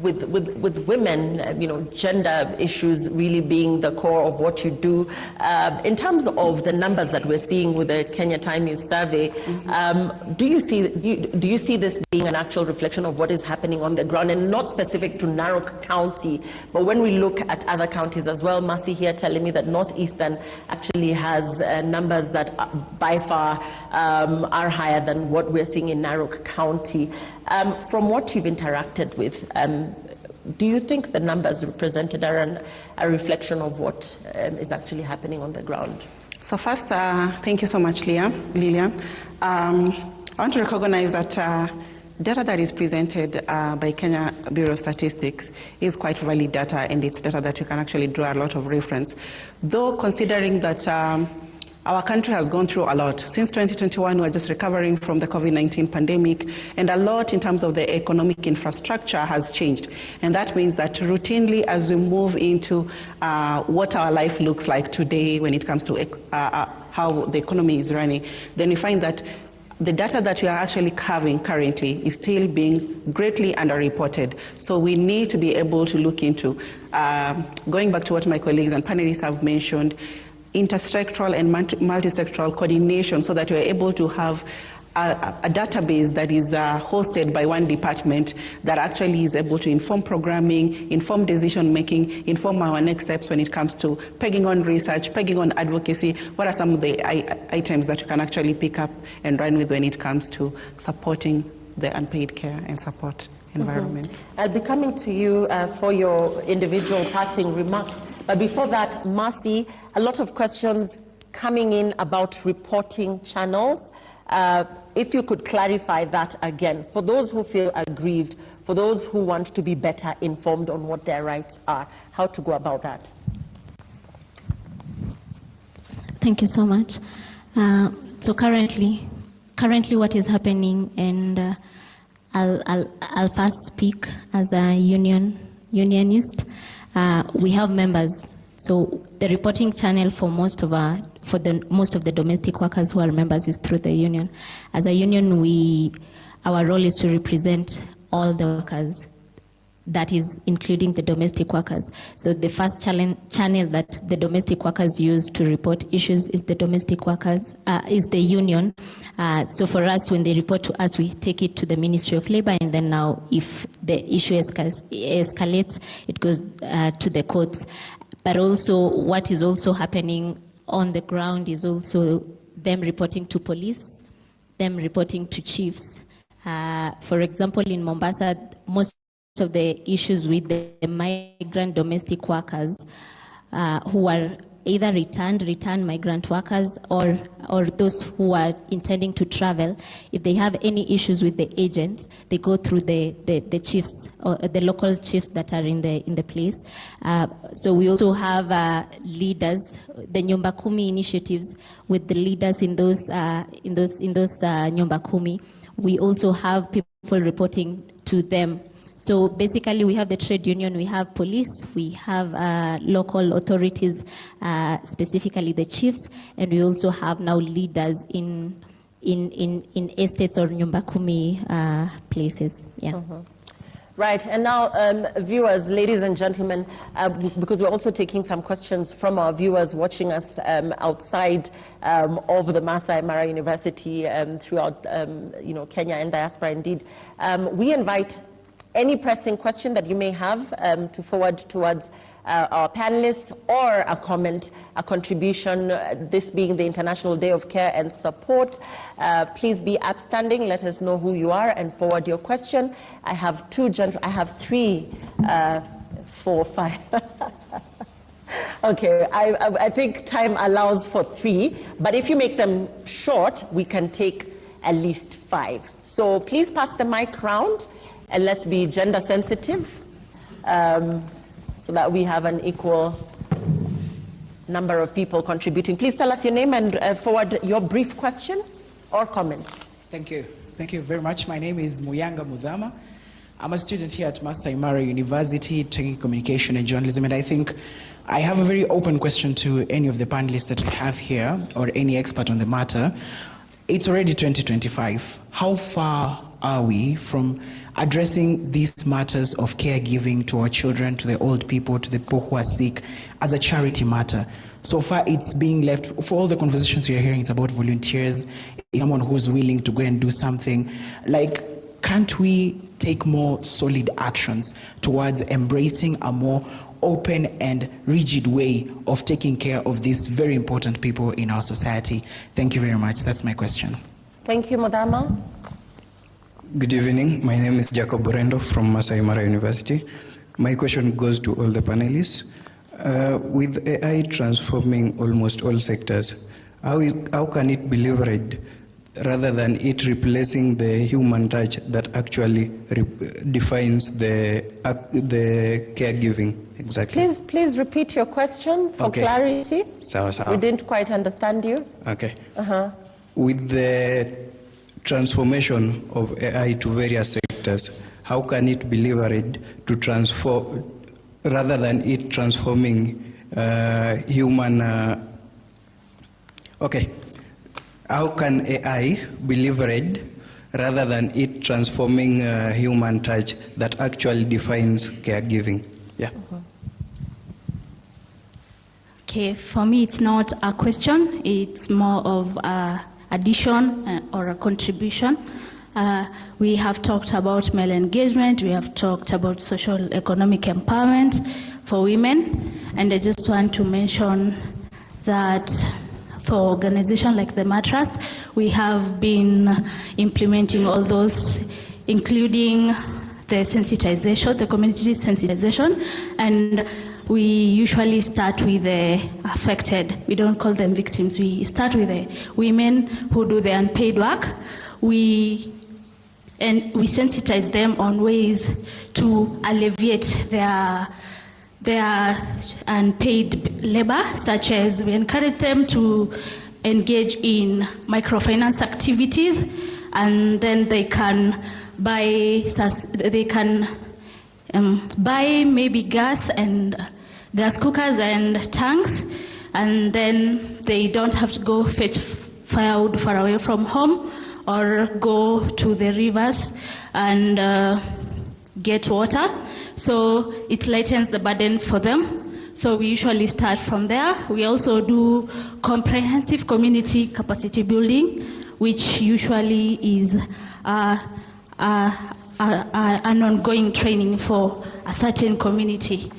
with women, gender issues really being the core of what you do. In terms of the numbers that we're seeing with the Kenya Times survey, do you see this being an actual reflection of what is happening on the ground, and not specific to Narok County, but when we look at other counties as well? Masi here telling me that Northeastern actually has numbers that by far are higher than what we're seeing in Narok County. From what you've interacted with, do you think the numbers represented are a reflection of what is actually happening on the ground? So first, thank you so much, Lilian. I want to recognize that data that is presented by Kenya Bureau of Statistics is quite valid data, and it's data that you can actually draw a lot of reference. Though considering that our country has gone through a lot. Since 2021, we're just recovering from the COVID-19 pandemic, and a lot in terms of the economic infrastructure has changed. And that means that routinely, as we move into what our life looks like today when it comes to how the economy is running, then we find that the data that we are actually having currently is still being greatly underreported. So we need to be able to look into, going back to what my colleagues and panelists have mentioned, intersectoral and multisectoral coordination, so that we're able to have a database that is hosted by one department that actually is able to inform programming, inform decision making, inform our next steps when it comes to pegging on research, pegging on advocacy. What are some of the items that you can actually pick up and run with when it comes to supporting the unpaid care and support environment? I'll be coming to you for your individual parting remarks. But before that, Masi, a lot of questions coming in about reporting channels. If you could clarify that again, for those who feel aggrieved, for those who want to be better informed on what their rights are, how to go about that. Thank you so much. So currently what is happening, and I'll first speak as a unionist. We have members. So the reporting channel for most of the domestic workers who are members is through the union. As a union, our role is to represent all the workers. That is including the domestic workers. So the first channel that the domestic workers use to report issues is the domestic workers, is the union. So for us, when they report to us, we take it to the Ministry of Labor, and then now if the issue escalates, it goes to the courts. But also what is also happening on the ground is also them reporting to police, them reporting to chiefs. For example, in Mombasa, most of the issues with the migrant domestic workers who are either returned migrant workers or those who are intending to travel, if they have any issues with the agents, they go through the chiefs or the local chiefs that are in the place. So we also have leaders, the Nyumba Kumi initiatives with the leaders in those Nyumba Kumi. We also have people reporting to them. So basically, we have the trade union, we have police, we have local authorities, specifically the chiefs, and we also have now leaders in estates or Nyumba Kumi places. Yeah. Right, and now viewers, ladies and gentlemen, because we're also taking some questions from our viewers watching us outside of the Masaimara University throughout Kenya and diaspora indeed. We invite any pressing question that you may have to forward towards our panelists, or a comment, a contribution, this being the International Day of Care and Support. Please be upstanding, let us know who you are and forward your question. I have three, 4, 5. Okay, I think time allows for 3, but if you make them short, we can take at least 5. So please pass the mic round, and let's be gender sensitive so that we have an equal number of people contributing. Please tell us your name and forward your brief question or comment. Thank you. Thank you very much. My name is Muyanga Mudhama. I'm a student here at Masaimara University, taking communication and journalism, and I think I have a very open question to any of the panelists that we have here, or any expert on the matter. It's already 2025. How far are we from addressing these matters of caregiving to our children, to the old people, to the people who are sick, as a charity matter. So far, it's being left, for all the conversations we are hearing, it's about volunteers, someone who's willing to go and do something. Like, can't we take more solid actions towards embracing a more open and rigid way of taking care of these very important people in our society? Thank you very much. That's my question. Thank you, Modama. Good evening. My name is Jacob Borendo from Masaimara University. My question goes to all the panelists. With AI transforming almost all sectors, how can it be leveraged rather than it replacing the human touch that actually defines the caregiving? Exactly. Please repeat your question for clarity. We didn't quite understand you. Okay. With the transformation of AI to various sectors, how can it be leveraged to transform, rather than it transforming human? How can AI be leveraged rather than it transforming human touch that actually defines caregiving? Yeah. Okay, for me it's not a question, it's more of a addition or a contribution. We have talked about male engagement, we have talked about social economic empowerment for women, and I just want to mention that for organizations like the Mattrust, we have been implementing all those, including the sensitization, the community sensitization, and we usually start with the affected. We don't call them victims. We start with the women who do the unpaid work. We sensitize them on ways to alleviate their unpaid labor, such as we encourage them to engage in microfinance activities, and then they can buy maybe gas cookers and tanks, and then they don't have to go fetch firewood far away from home or go to the rivers and get water. So it lightens the burden for them. So we usually start from there. We also do comprehensive community capacity building, which usually is an ongoing training for a certain community,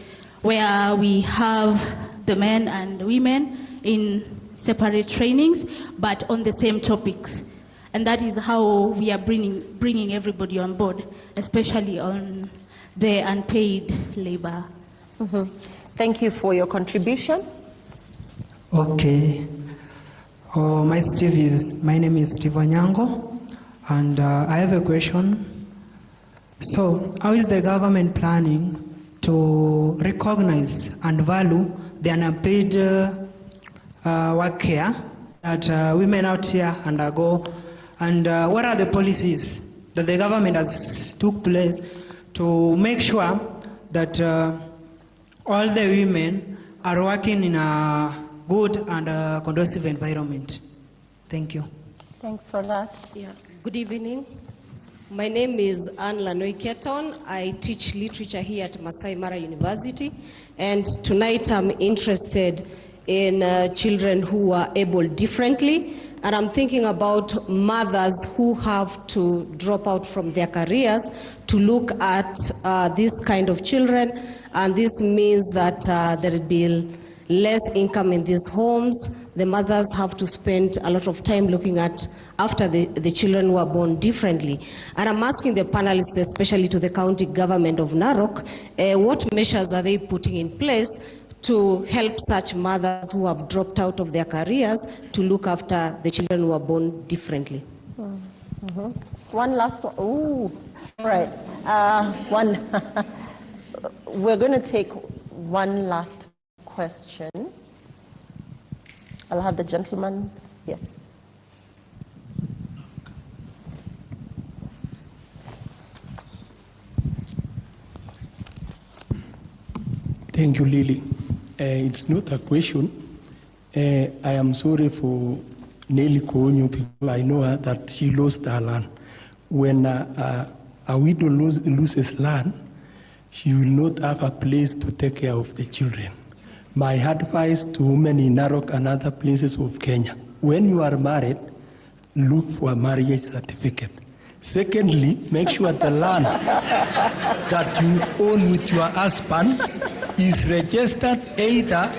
where we have the men and women in separate trainings, but on the same topics. And that is how we are bringing everybody on board, especially on the unpaid labor. Thank you for your contribution. Okay. My name is Steve Anyango, and I have a question. So, how is the government planning to recognize and value the unpaid work care that women out here undergo, and what are the policies that the government has took place to make sure that all the women are working in a good and conducive environment? Thank you. Thanks for that. Yeah. Good evening. My name is Anne Lanoi Keton. I teach literature here at Masaimara University, and tonight I'm interested in children who are able differently, and I'm thinking about mothers who have to drop out from their careers to look at this kind of children, and this means that there will be less income in these homes. The mothers have to spend a lot of time looking after the children who are born differently. And I'm asking the panelists, especially to the county government of Narok, what measures are they putting in place to help such mothers who have dropped out of their careers to look after the children who are born differently? One last one. Ooh, all right. We're going to take one last question. I'll have the gentleman. Yes. Thank you, Lily. It's not a question. I am sorry for Nelly Konyo, because I know that she lost her land when a a widow loses land, she will not have a place to take care of the children. My advice to women in Narok and other places of Kenya, when you are married, look for a marriage certificate. Secondly, make sure the land that you own with your husband is registered, either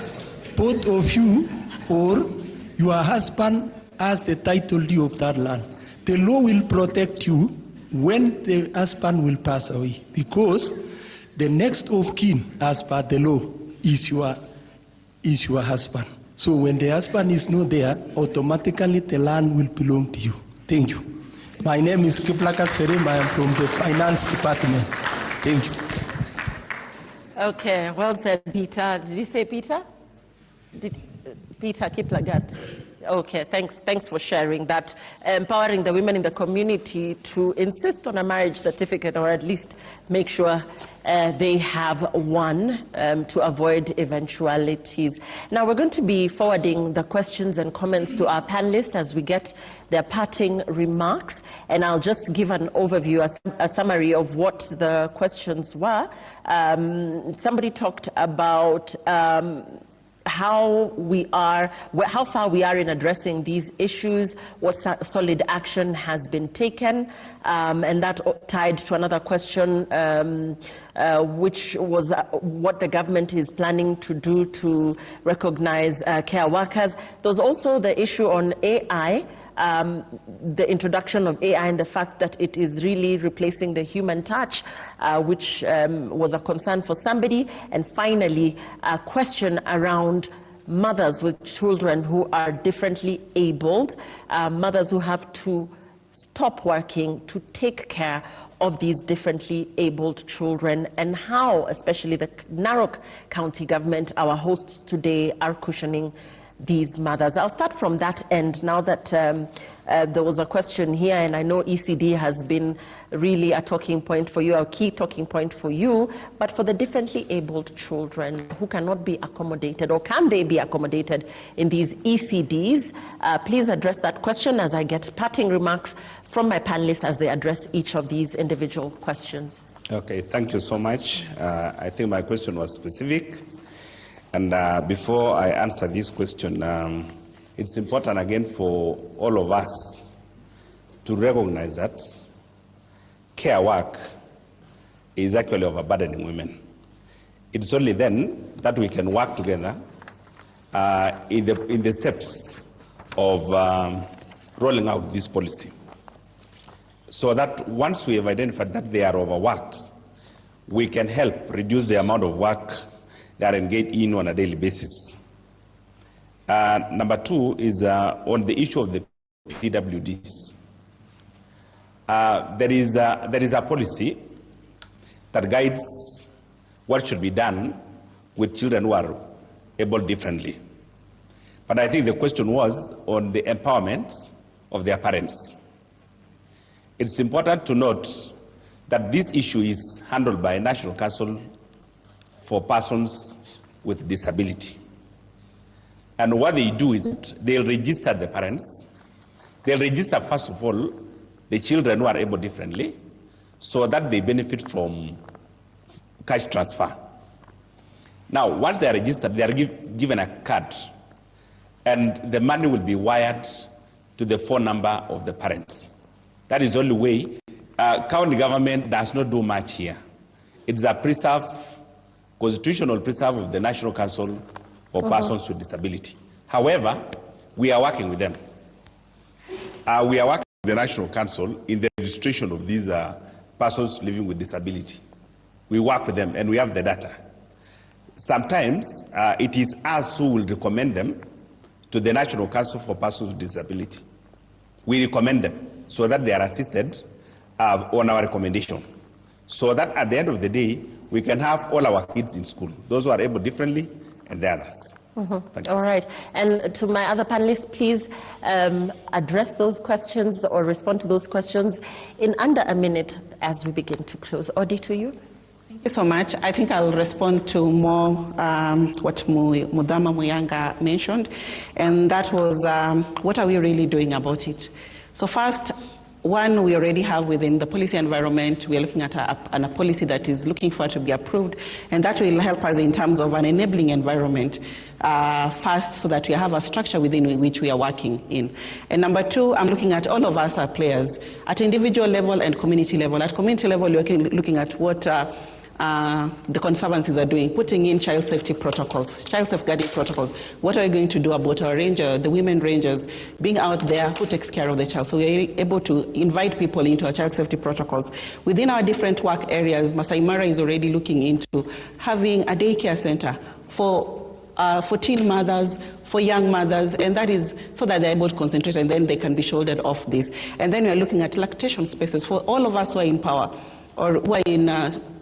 both of you or your husband has the title deed of that land. The law will protect you when the husband will pass away, because the next of kin, as per the law, is your husband. So when the husband is not there, automatically the land will belong to you. Thank you. My name is Kiplakat Serim. I am from the Finance Department. Thank you. Okay, well said, Peter. Did you say Peter? Peter Kiplagat. Okay, thanks for sharing that. Empowering the women in the community to insist on a marriage certificate, or at least make sure they have one to avoid eventualities. Now, we're going to be forwarding the questions and comments to our panelists as we get their parting remarks, and I'll just give an overview, a summary of what the questions were. Somebody talked about how far we are in addressing these issues, what solid action has been taken, and that tied to another question, which was what the government is planning to do to recognize care workers. There's also the issue on AI, the introduction of AI and the fact that it is really replacing the human touch, which was a concern for somebody. And finally, a question around mothers with children who are differently abled, mothers who have to stop working to take care of these differently abled children, and how, especially the Narok County government, our hosts today, are cushioning these mothers. I'll start from that end now that there was a question here, and I know ECD has been really a talking point for you, a key talking point for you, but for the differently abled children who cannot be accommodated, or can they be accommodated in these ECDs? Please address that question as I get parting remarks from my panelists as they address each of these individual questions. Okay, thank you so much. I think my question was specific. And before I answer this question, it's important again for all of us to recognize that care work is actually overburdening women. It's only then that we can work together in the steps of rolling out this policy, so that once we have identified that they are overworked, we can help reduce the amount of work they are engaged in on a daily basis. Number two is on the issue of the PWDs. There is a policy that guides what should be done with children who are able differently. But I think the question was on the empowerment of their parents. It's important to note that this issue is handled by National Council for Persons with Disability. And what they do is they'll register the parents. They'll register, first of all, the children who are able differently, so that they benefit from cash transfer. Now, once they are registered, they are given a card, and the money will be wired to the phone number of the parents. That is the only way. County government does not do much here. It's a constitutional preserve of the National Council for Persons with Disability. However, we are working with them. We are working with the National Council in the registration of these persons living with disability. We work with them and we have the data. Sometimes it is us who will recommend them to the National Council for Persons with Disability. We recommend them so that they are assisted on our recommendation, so that at the end of the day, we can have all our kids in school, those who are able differently and the others. All right. And to my other panelists, please address those questions or respond to those questions in under a minute as we begin to close. Odi, to you. Thank you so much. I think I'll respond to more what Mudama Muyanga mentioned, and that was what are we really doing about it? So first, One, we already have within the policy environment, we are looking at a policy that is looking for it to be approved, and that will help us in terms of an enabling environment first, so that we have a structure within which we are working in. And number two, I'm looking at all of us are players at individual level and community level. At community level, we're looking at what the conservancies are doing, putting in child safety protocols, child safeguarding protocols. What are we going to do about our ranger, the women rangers, being out there, who takes care of the child? So we're able to invite people into our child safety protocols. Within our different work areas, Masaimara is already looking into having a daycare center for teen mothers, for young mothers, and that is so that they're able to concentrate and then they can be shouldered off this. And then we're looking at lactation spaces for all of us who are in power or who are in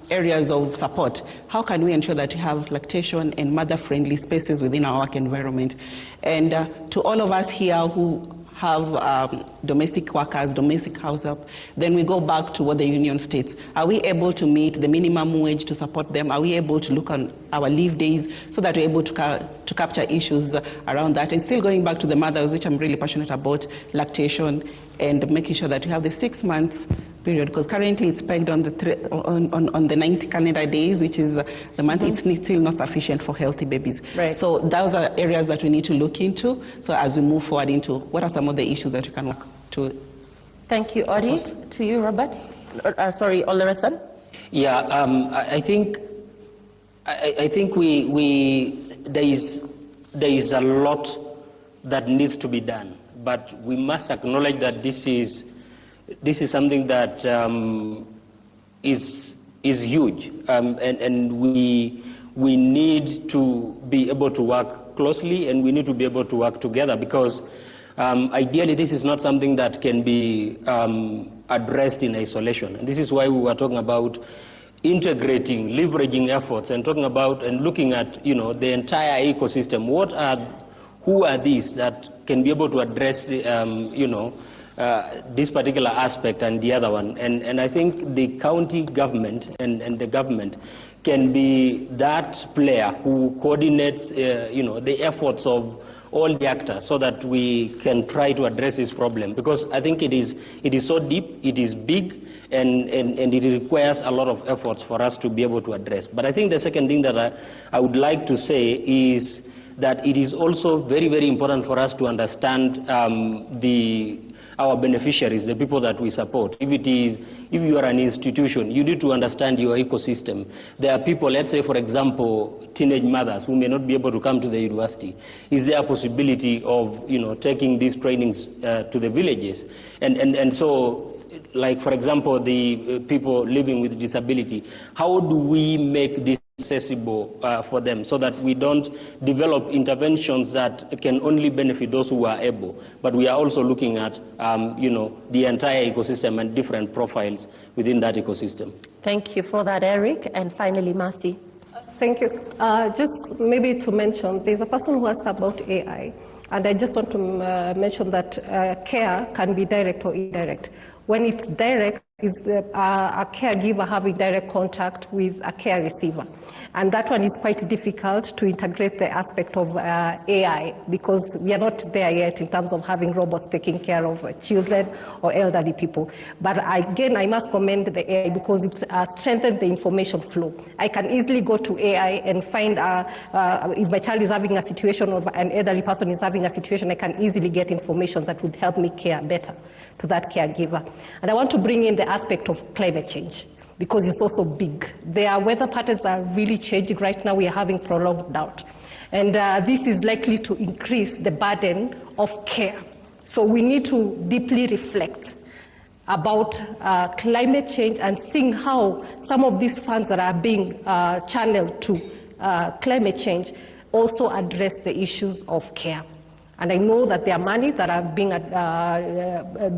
areas of support. How can we ensure that we have lactation and mother-friendly spaces within our work environment? And to all of us here who have domestic workers, domestic house help, then we go back to what the union states. Are we able to meet the minimum wage to support them? Are we able to look on our leave days so that we're able to capture issues around that? And still going back to the mothers, which I'm really passionate about, lactation and making sure that we have the 6 months period, because currently it's pegged on the 90 calendar days, which is the month. It's still not sufficient for healthy babies. Right. So those are areas that we need to look into. So as we move forward into what are some of the issues that we can work to. Thank you, Ori. To you, Robert. Sorry, Olerasan. Yeah, I think there is a lot that needs to be done, but we must acknowledge that this is something that is huge, and we need to be able to work closely, and we need to be able to work together, because ideally this is not something that can be addressed in isolation. And this is why we were talking about integrating, leveraging efforts, and talking about and looking at the entire ecosystem. Who are these that can be able to address this particular aspect and the other one? And I think the county government and the government can be that player who coordinates the efforts of all the actors, so that we can try to address this problem, because I think it is so deep, it is big, and it requires a lot of efforts for us to be able to address. But I think the second thing that I would like to say is that it is also very, very important for us to understand our beneficiaries, the people that we support. If you are an institution, you need to understand your ecosystem. There are people, let's say, for example, teenage mothers who may not be able to come to the university. Is there a possibility of taking these trainings to the villages? And so, like, for example, the people living with disability, how do we make this accessible for them, so that we don't develop interventions that can only benefit those who are able, but we are also looking at the entire ecosystem and different profiles within that ecosystem. Thank you for that, Eric. And finally, Masi. Thank you. Just maybe to mention, there's a person who asked about AI, and I just want to mention that care can be direct or indirect. When it's direct, is a caregiver having direct contact with a care receiver. And that one is quite difficult to integrate the aspect of AI, because we are not there yet in terms of having robots taking care of children or elderly people. But again, I must commend the AI because it strengthens the information flow. I can easily go to AI and find if my child is having a situation or an elderly person is having a situation, I can easily get information that would help me care better to that caregiver. And I want to bring in the aspect of climate change, because it's also big. Their weather patterns are really changing. Right now we are having prolonged drought. And this is likely to increase the burden of care. So we need to deeply reflect about climate change and seeing how some of these funds that are being channeled to climate change also address the issues of care. And I know that there are money that are being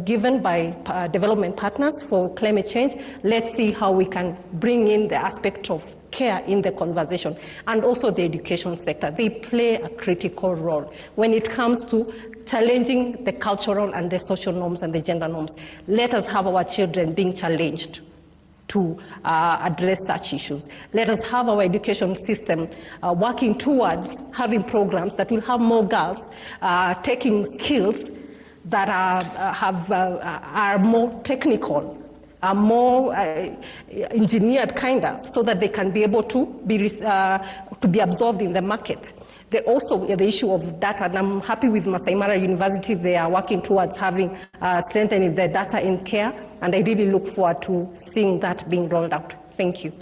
given by development partners for climate change. Let's see how we can bring in the aspect of care in the conversation. And also the education sector. They play a critical role when it comes to challenging the cultural and the social norms and the gender norms. Let us have our children being challenged to address such issues. Let us have our education system working towards having programs that will have more girls taking skills that are more technical, are more engineered so that they can be able to be absorbed in the market. Also, the issue of data, and I'm happy with Masaimara University, they are working towards having strengthening the data in care, and I really look forward to seeing that being rolled out. Thank you.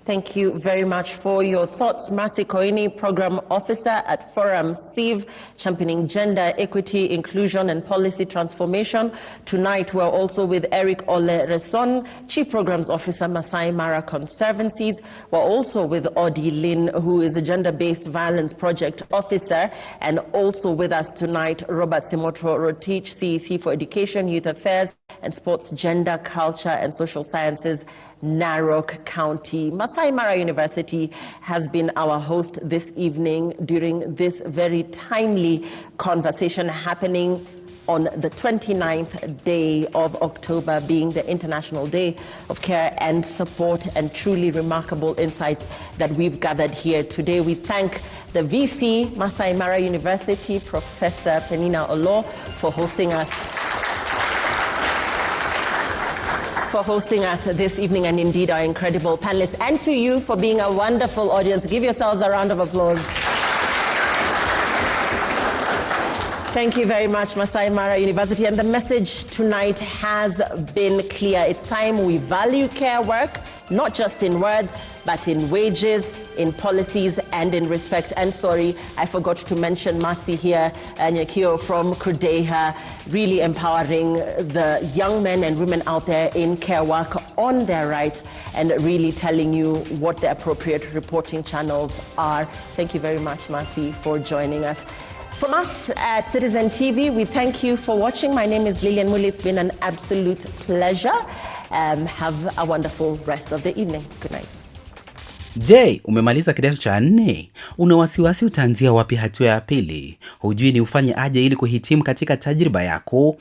Thank you very much for your thoughts. Mercy Koini, Program Officer at Forum CIV, championing gender, equity, inclusion, and policy transformation. Tonight, we're also with Eric Ole Reson, Chief Programs Officer, Masaimara Conservancies. We're also with Odi Lin, who is a Gender-Based Violence Project Officer, and also with us tonight, Robert Simotro Rotich, CEC for Education, Youth Affairs, and Sports, Gender, Culture, and Social Sciences, Nakuru County. Masaimara University has been our host this evening during this very timely conversation happening on the 29th day of October, being the International Day of Care and Support, and truly remarkable insights that we've gathered here today. We thank the VC, Masaimara University, Professor Penina Olo, for hosting us this evening, and indeed our incredible panelists, and to you for being a wonderful audience. Give yourselves a round of applause. Thank you very much, Masaimara University. And the message tonight has been clear. It's time we value care work, not just in words, but in wages, in policies, and in respect. And sorry, I forgot to mention Mercy here, Nyakio from Kudeha, really empowering the young men and women out there in care work on their rights and really telling you what the appropriate reporting channels are. Thank you very much, Mercy, for joining us. From us at Citizen TV, we thank you for watching. My name is Lilian Muli. It's been an absolute pleasure. Have a wonderful rest of the evening. Good night. Je, umemaliza kidato cha 4? Una wasiwasi utaanzia wapi hatua ya pili? Hujui ni ufanye aje ili kuhitimu katika tajriba yako?